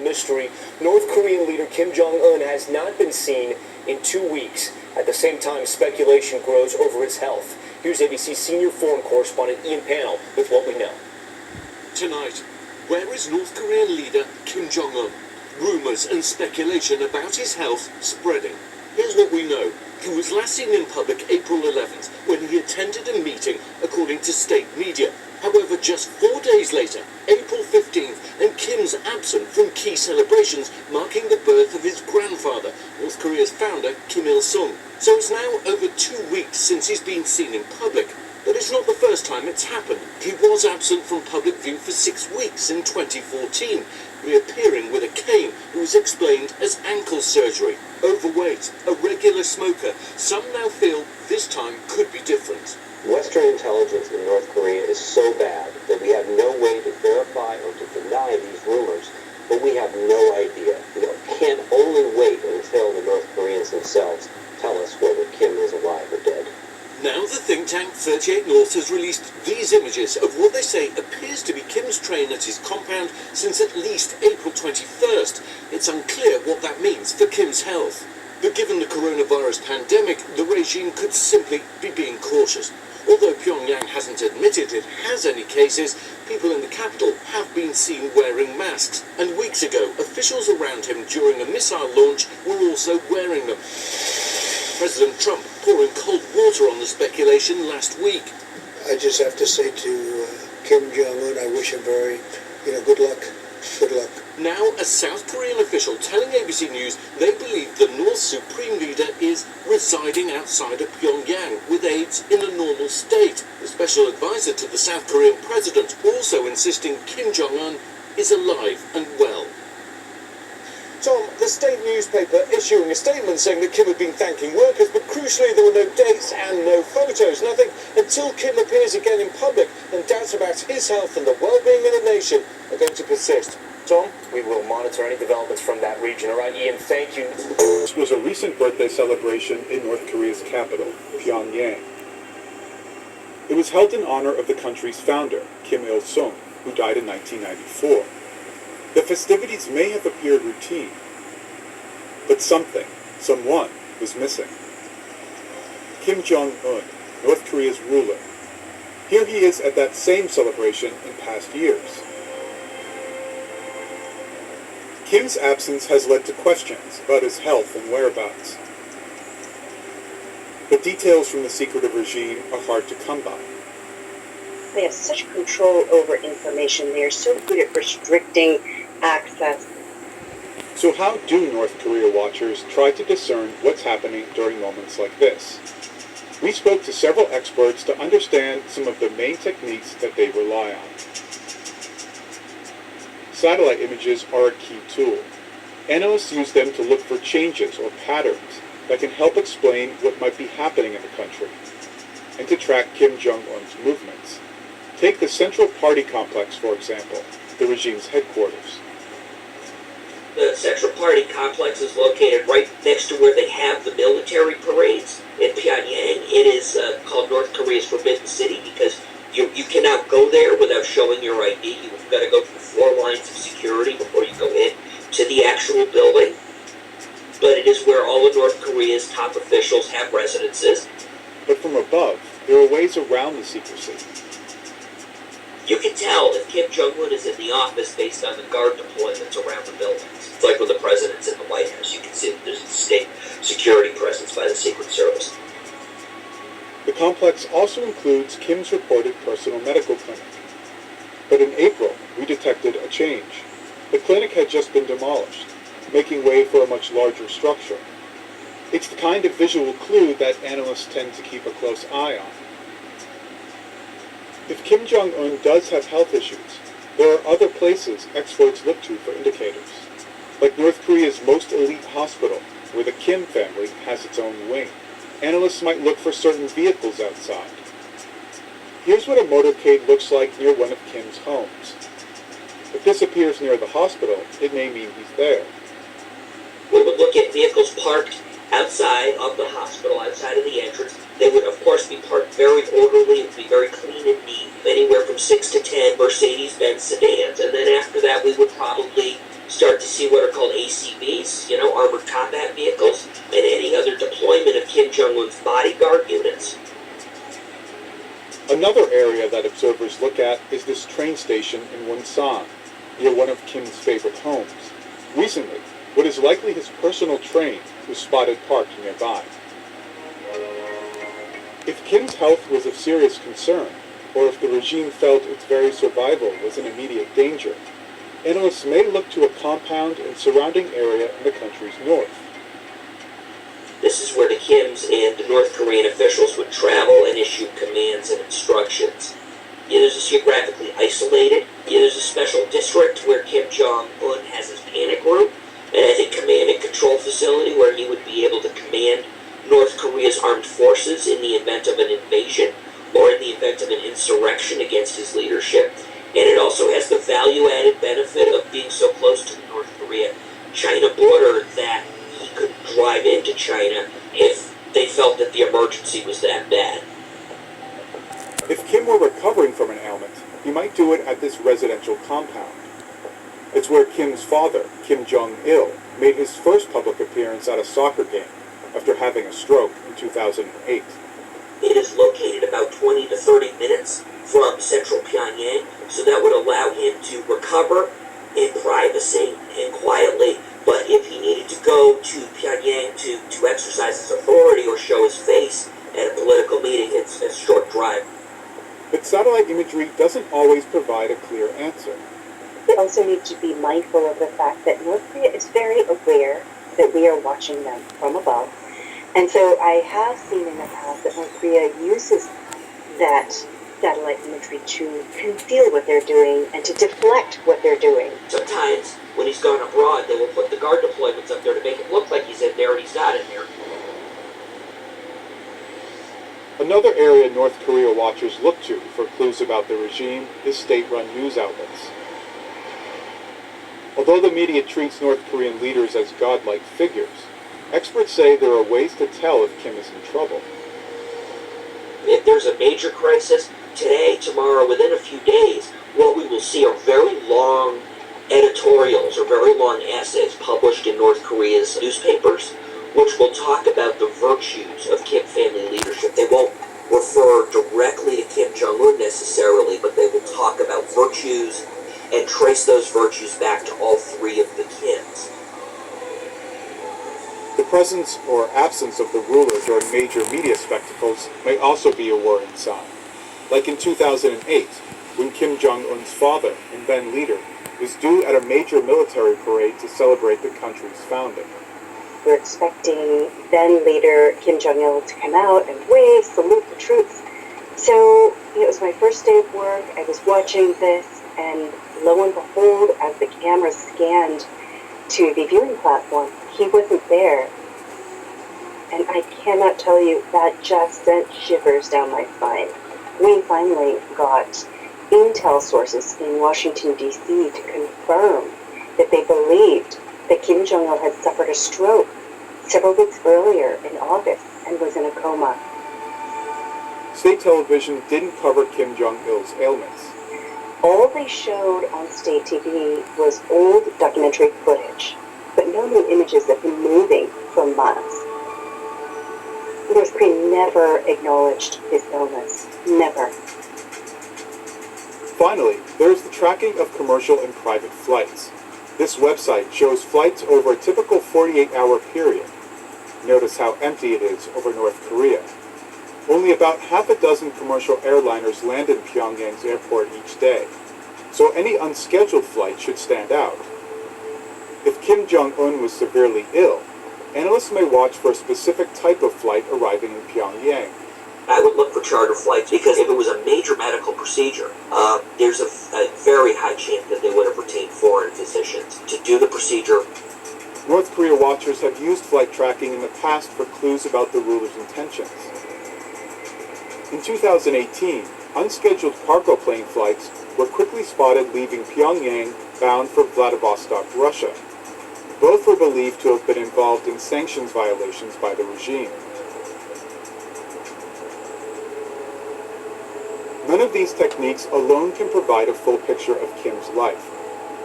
mystery. North Korean leader Kim Jong Un has not been seen in 2 weeks. At the same time, speculation grows over his health. Here's ABC senior foreign correspondent Ian Pannell with what we know. Tonight, where is North Korean leader Kim Jong Un? Rumours and speculation about his health spreading. Here's what we know. He was last seen in public April 11th when he attended a meeting, according to state media. However, just 4 days later, April 15th, and Kim's absent from key celebrations marking the birth of his grandfather, North Korea's founder, Kim Il-sung. So it's now over 2 weeks since he's been seen in public. But it's not the first time it's happened. He was absent from public view for 6 weeks in 2014, reappearing with a cane who was explained as ankle surgery. Overweight, a regular smoker. Some now feel this time could be different. Western intelligence in North Korea is so bad that we have no way to verify or to deny these rumors, but we have no idea. We can't only wait until the North Koreans themselves tell us whether Kim is alive or dead. Now the think tank 38 North has released these images of what they say appears to be Kim's train at his compound since at least April 21st. It's unclear what that means for Kim's health. But given the coronavirus pandemic, the regime could simply be being cautious. Although Pyongyang hasn't admitted it has any cases, people in the capital have been seen wearing masks. And weeks ago, officials around him during a missile launch were also wearing them. President Trump pouring cold water on the speculation last week. I just have to say to Kim Jong Un, I wish him very, good luck. Good luck. Now, a South Korean official telling ABC News they believe the North's supreme leader is residing outside of Pyongyang with aides in a normal state. The special advisor to the South Korean president also insisting Kim Jong Un is alive and well. Tom, the state newspaper issuing a statement saying that Kim had been thanking workers, but crucially there were no dates and no photos. And I think until Kim appears again in public, then doubts about his health and the well-being of the nation are going to persist. Tom? We will monitor any developments from that region. All right, Ian, thank you. This was a recent birthday celebration in North Korea's capital, Pyongyang. It was held in honor of the country's founder, Kim Il-sung, who died in 1994. The festivities may have appeared routine, but someone was missing. Kim Jong Un, North Korea's ruler. Here he is at that same celebration in past years. Kim's absence has led to questions about his health and whereabouts. But details from the secretive regime are hard to come by. They have such control over information. They are so good at restricting access. So how do North Korea watchers try to discern what's happening during moments like this? We spoke to several experts to understand some of the main techniques that they rely on. Satellite images are a key tool. Analysts use them to look for changes or patterns that can help explain what might be happening in the country, and to track Kim Jong-un's movements. Take the Central Party complex, for example, the regime's headquarters. The Central Party complex is located right next to where they have the military parades in Pyongyang. It is called North Korea's Forbidden City because you cannot go there without showing your ID. You've got to go through 4 lines of security before you go in to the actual building. But it is where all of North Korea's top officials have residences. But from above, there are ways around the secrecy. You can tell if Kim Jong-un is in the office based on the guard deployments around the buildings. It's like when the president's in the White House. You can see that there's a state security presence by the Secret Service. The complex also includes Kim's reported personal medical clinic. But in April, we detected a change. The clinic had just been demolished, making way for a much larger structure. It's the kind of visual clue that analysts tend to keep a close eye on. If Kim Jong-un does have health issues, there are other places experts look to for indicators, like North Korea's most elite hospital, where the Kim family has its own wing. Analysts might look for certain vehicles outside. Here's what a motorcade looks like near one of Kim's homes. If this appears near the hospital, it may mean he's there. We would look at vehicles parked outside of the hospital, outside of the entrance. They would, of course, be parked very orderly. It would be very clean and neat. Anywhere from 6 to 10 Mercedes-Benz sedans. And then after that, we would probably start to see what are called ACVs, armored combat vehicles, and any other deployment of Kim Jong-un's bodyguard units. Another area that observers look at is this train station in Wonsan, near one of Kim's favorite homes. Recently, what is likely his personal train was spotted parked nearby. If Kim's health was of serious concern, or if the regime felt its very survival was in immediate danger, analysts may look to a compound and surrounding area in the country's north. This is where the Kims and the North Korean officials would travel and issue commands and instructions. There's a geographically isolated, there's a special district where Kim Jong-un has his panic room, and I think command and control facility where he would be able to command North Korea's armed forces in the event of an invasion or in the event of an insurrection against his leadership. And it also has the value-added benefit of being so close to the North Korea-China border that he could drive into China if they felt that the emergency was that bad. If Kim were recovering from an ailment, he might do it at this residential compound. It's where Kim's father, Kim Jong-il, made his first public appearance at a soccer game after having a stroke in 2008. It is located about 20 to 30 minutes from central Pyongyang, so that would allow him to recover in privacy and quietly. But if he needed to go to Pyongyang to exercise his authority or show his face at a political meeting, it's a short drive. But satellite imagery doesn't always provide a clear answer. We also need to be mindful of the fact that North Korea is very aware that we are watching them from above. And so I have seen in the past that North Korea uses that satellite imagery to conceal what they're doing and to deflect what they're doing. Sometimes, when he's gone abroad, they will put the guard deployments up there to make it look like he's in there and he's not in there. Another area North Korea watchers look to for clues about the regime is state-run news outlets. Although the media treats North Korean leaders as godlike figures, experts say there are ways to tell if Kim is in trouble. If there's a major crisis, today, tomorrow, within a few days, what we will see are very long editorials or very long essays published in North Korea's newspapers, which will talk about the virtues of Kim family leadership. They won't refer directly to Kim Jong-un necessarily, but they will talk about virtues and trace those virtues back to all three of the Kims. The presence or absence of the ruler during major media spectacles may also be a worrying sign. Like in 2008, when Kim Jong-un's father and then leader was due at a major military parade to celebrate the country's founding. We're expecting then leader Kim Jong-il to come out and wave, salute the troops. So it was my first day of work. I was watching this, and lo and behold, as the camera scanned to the viewing platform, he wasn't there. And I cannot tell you, that just sent shivers down my spine. We finally got intel sources in Washington, D.C. to confirm that they believed that Kim Jong-il had suffered a stroke several weeks earlier in August and was in a coma. State television didn't cover Kim Jong-il's ailments. All they showed on state TV was old documentary footage, but no new images of him moving for months. North Korea never acknowledged his illness. Never. Finally, there's the tracking of commercial and private flights. This website shows flights over a typical 48-hour period. Notice how empty it is over North Korea. Only about half a dozen commercial airliners land in Pyongyang's airport each day, so any unscheduled flight should stand out. If Kim Jong-un was severely ill, analysts may watch for a specific type of flight arriving in Pyongyang. I would look for charter flights because if it was a major medical procedure, there's a very high chance that they would have retained foreign physicians to do the procedure. North Korea watchers have used flight tracking in the past for clues about the ruler's intentions. In 2018, unscheduled cargo plane flights were quickly spotted leaving Pyongyang bound for Vladivostok, Russia. Both were believed to have been involved in sanctions violations by the regime. None of these techniques alone can provide a full picture of Kim's life.